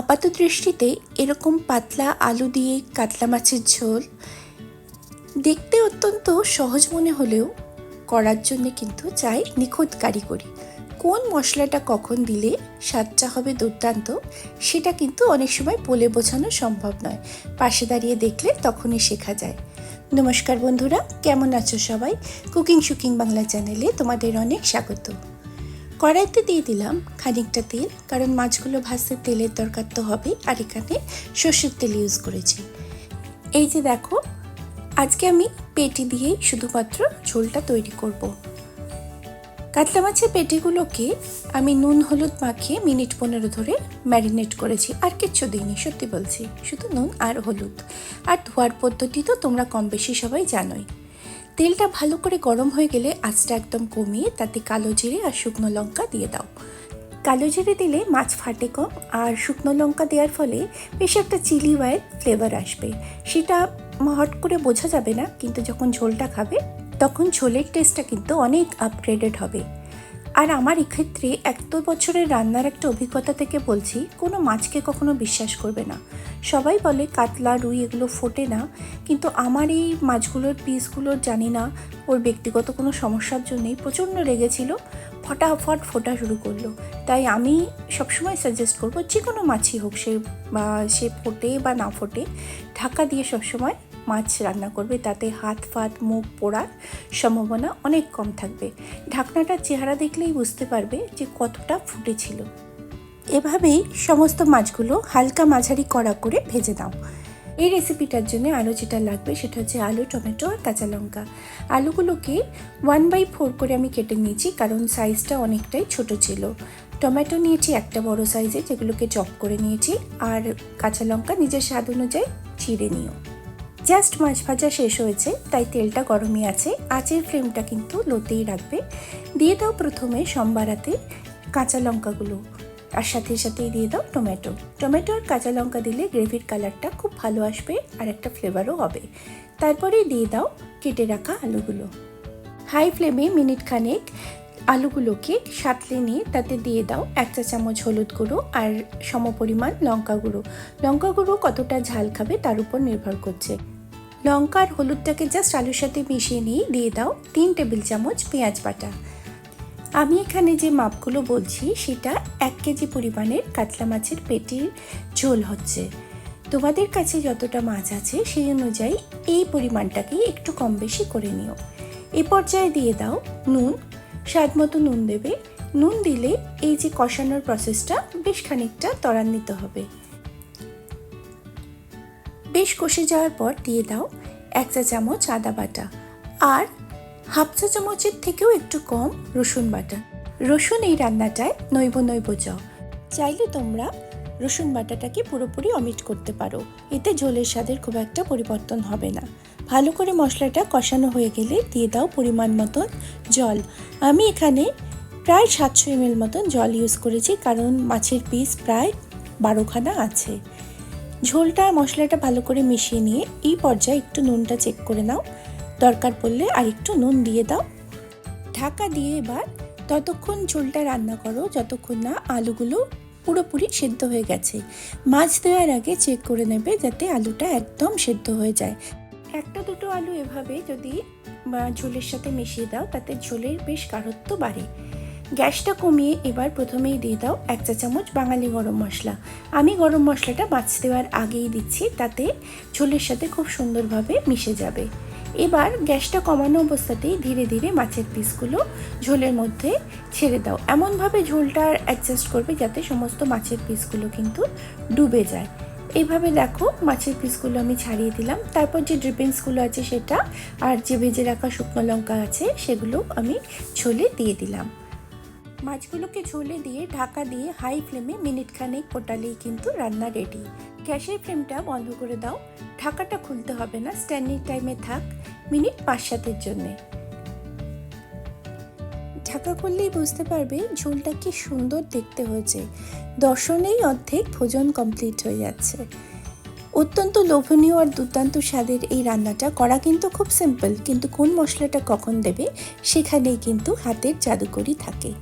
আপাত দৃষ্টিতে এরকম পাতলা আলু দিয়ে কাতলা মাছের ঝোল দেখতে অত্যন্ত সহজ মনে হলেও করার জন্য কিন্তু চাই নিখুঁত কারিগরি। কোন মশলাটা কখন দিলে স্বাদটা হবে দুর্দান্ত সেটা কিন্তু অনেক সময় বলে বোঝানো সম্ভব নয়, পাশে দাঁড়িয়ে দেখলে তখনই শেখা যায়। নমস্কার বন্ধুরা, কেমন আছো সবাই? কুকিং শুকিং বাংলা চ্যানেলে তোমাদের অনেক স্বাগত। কড়াইতে দিয়ে দিলাম খানিকটা তেল, কারণ মাছগুলো ভাজতে তেলের দরকার তো হবেই, আর এখানে সর্ষের তেল ইউজ করেছি। এই যে দেখো, আজকে আমি পেটি দিয়েই শুধুমাত্র ঝোলটা তৈরি করব। কাতলা মাছের পেটিগুলোকে আমি নুন হলুদ মাখিয়ে মিনিট 15 ধরে ম্যারিনেট করেছি, আর কিচ্ছু দিইনি, সত্যি বলছি, শুধু নুন আর হলুদ। আর ধোয়ার পদ্ধতি তো তোমরা কম বেশি সবাই জানোই। তেলটা ভালো করে গরম হয়ে গেলে আঁচটা একদম কমিয়ে তাতে কালো জিরে আর শুকনো লঙ্কা দিয়ে দাও। কালো জিরে দিলে মাছ ফাটে কম, আর শুকনো লঙ্কা দেওয়ার ফলে বেশ একটা চিলি ওয়াইল ফ্লেভার আসবে। সেটা হট করে বোঝা যাবে না, কিন্তু যখন ঝোলটা খাবে তখন ঝোলের টেস্টটা কিন্তু অনেক আপগ্রেডেড হবে। আর আমার এক্ষেত্রে 1-2 বছরের রান্নার একটা অভিজ্ঞতা থেকে বলছি, কোনো মাছকে কখনো বিশ্বাস করবে না। সবাই বলে কাতলা রুই এগুলো ফোটে না, কিন্তু আমার এই মাছগুলোর পিসগুলোর জানি না ওর ব্যক্তিগত কোনো সমস্যার জন্যই প্রচণ্ড লেগেছিল, ফটাফট ফোটা শুরু করলো। তাই আমি সবসময় সাজেস্ট করবো, যে কোনো মাছই হোক সে ফোটে বা না ফোটে, ঢাকা দিয়ে সবসময় মাছ রান্না করবে, তাতে হাত ফাত মুখ পোড়ার সম্ভাবনা অনেক কম থাকবে। ঢাকনাটার চেহারা দেখলেই বুঝতে পারবে যে কতটা ফুটেছিল। এভাবেই সমস্ত মাছগুলো হালকা মাঝারি কড়া করে ভেজে নাও। এই রেসিপিটার জন্য আরও যেটা লাগবে সেটা হচ্ছে আলু, টমেটো আর কাঁচা লঙ্কা। আলুগুলোকে 1/4 করে আমি কেটে নিয়েছি, কারণ সাইজটা অনেকটাই ছোট ছিল। টমেটো নিয়েছি একটা বড় সাইজে, যেগুলোকে চপ করে নিয়েছি, আর কাঁচা লঙ্কা নিজের স্বাদ অনুযায়ী চিড়ে নিও। জাস্ট মাছ ভাজা শেষ হয়েছে, তাই তেলটা গরমই আছে, আঁচের ফ্লেমটা কিন্তু লোতেই রাখবে। দিয়ে দাও প্রথমে সম্বারাতে কাঁচা লঙ্কাগুলো, আর সাথে সাথেই দিয়ে দাও টমেটো আর কাঁচা লঙ্কা দিলে গ্রেভির কালারটা খুব ভালো আসবে, আর একটা ফ্লেভারও হবে। তারপরেই দিয়ে দাও কেটে রাখা আলুগুলো। হাই ফ্লেমে মিনিট খানেক আলুগুলোকে সাঁতলে নিয়ে তাতে দিয়ে দাও 1 চা চামচ হলুদ গুঁড়ো আর সমপরিমাণ লঙ্কা গুঁড়ো কতটা ঝাল খাবে তার উপর নির্ভর করছে। লঙ্কা আর হলুদটাকে জাস্ট আলুর সাথে মিশিয়ে নিয়ে দিয়ে দাও 3 টেবিল চামচ পেঁয়াজ বাটা। আমি এখানে যে মাপগুলো বলছি সেটা 1 কেজি পরিমাণের কাতলা মাছের পেটির ঝোল হচ্ছে। তোমাদের কাছে যতটা মাছ আছে সেই অনুযায়ী এই পরিমাণটাকেই একটু কম বেশি করে নিও। এই পর্যায়ে দিয়ে দাও নুন, স্বাদ মতো নুন দেবে। নুন দিলে এই যে কষানোর প্রসেসটা বেশ খানিকটা ত্বরান্বিত হবে। বেশ কষে যাওয়ার পর দিয়ে দাও 1 চা চামচ আদা বাটা আর হাফ চা চামচের থেকেও একটু কম রসুন বাটা। রসুন এই রান্নাটায় নৈব যাও, চাইলে তোমরা রসুন বাটাটাকে পুরোপুরি অমিট করতে পারো, এতে ঝোলের স্বাদের খুব একটা পরিবর্তন হবে না। ভালো করে মশলাটা কষানো হয়ে গেলে দিয়ে দাও পরিমাণ মতন জল। আমি এখানে প্রায় 700 ml মতন জল ইউজ করেছি, কারণ মাছের পিস প্রায় 12খানা আছে। ঝোলটা মশলাটা ভালো করে মিশিয়ে নিয়ে এই পর্যায়ে একটু নুনটা চেক করে নাও, দরকার পড়লে আর একটু নুন দিয়ে দাও। ঢাকা দিয়ে এবার ততক্ষণ ঝোলটা রান্না করো যতক্ষণ না আলুগুলো পুরোপুরি সেদ্ধ হয়ে গেছে। মাছ দেওয়ার আগে চেক করে নেবে যাতে আলুটা একদম সেদ্ধ হয়ে যায়। 1-2 আলু এভাবে যদি ঝোলের সাথে মিশিয়ে দাও তাতে ঝোলের বেশ গাঢ়ত্ব বাড়ে। গ্যাসটা কমিয়ে এবার প্রথমেই দিয়ে দাও 1 চা চামচ বাঙালি গরম মশলা। আমি গরম মশলাটা মাছ দেওয়ার আগেই দিচ্ছি, তাতে ঝোলের সাথে খুব সুন্দরভাবে মিশে যাবে। এবার গ্যাসটা কমানো অবস্থাতেই ধীরে ধীরে মাছের পিসগুলো ঝোলের মধ্যে ছেড়ে দাও। এমনভাবে ঝোলটা অ্যাডজাস্ট করবে যাতে সমস্ত মাছের পিসগুলো কিন্তু ডুবে যায়। এইভাবে দেখো মাছের পিসগুলো আমি ছাড়িয়ে দিলাম। তারপর যে ড্রিপিংসগুলো আছে সেটা, আর যে ভেজে রাখা শুকনো লঙ্কা আছে সেগুলো আমি ঝোলে দিয়ে দিলাম। মাছগুলোকে ঝোলে দিয়ে ঢাকা দিয়ে হাই ফ্লেমে মিনিট খানেক ফোটালেই কিন্তু রান্না রেডি। গ্যাসের ফ্লেমটা বন্ধ করে দাও, ঢাকাটা খুলতে হবে না, স্ট্যান্ডিং টাইমে থাক মিনিট 5-7 জন্যে। ঢাকা খুললেই বুঝতে পারবে ঝোলটা কি সুন্দর দেখতে হয়েছে। দর্শনেই অর্ধেক ভোজন কমপ্লিট হয়ে যাচ্ছে। অত্যন্ত লোভনীয় আর দুর্দান্ত স্বাদের এই রান্নাটা করা কিন্তু খুব সিম্পল, কিন্তু কোন মশলাটা কখন দেবে সেখানেই কিন্তু হাতের জাদুকরি থাকে।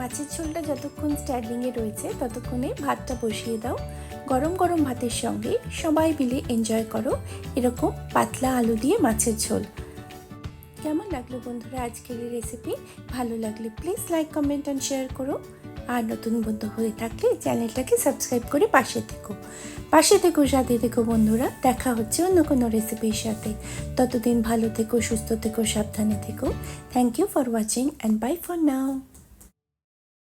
মাছের ঝোলটা যতক্ষণ স্ট্যান্ডিংয়ে রয়েছে ততক্ষণে ভাতটা বসিয়ে দাও। গরম গরম ভাতের সঙ্গে সবাই মিলে এনজয় করো এরকম পাতলা আলু দিয়ে মাছের ঝোল। কেমন লাগলো বন্ধুরা আজকের এই রেসিপি? ভালো লাগলে please like, comment and share করো। আর নতুন বন্ধু হয়ে থাকলে চ্যানেলটাকে সাবস্ক্রাইব করে পাশে থেকো সাথে থেকো বন্ধুরা। দেখা হচ্ছে অন্য কোনো রেসিপির সাথে। ততদিন ভালো থেকো, সুস্থ থেকো, সাবধানে থেকো। Thank you for watching and bye for now.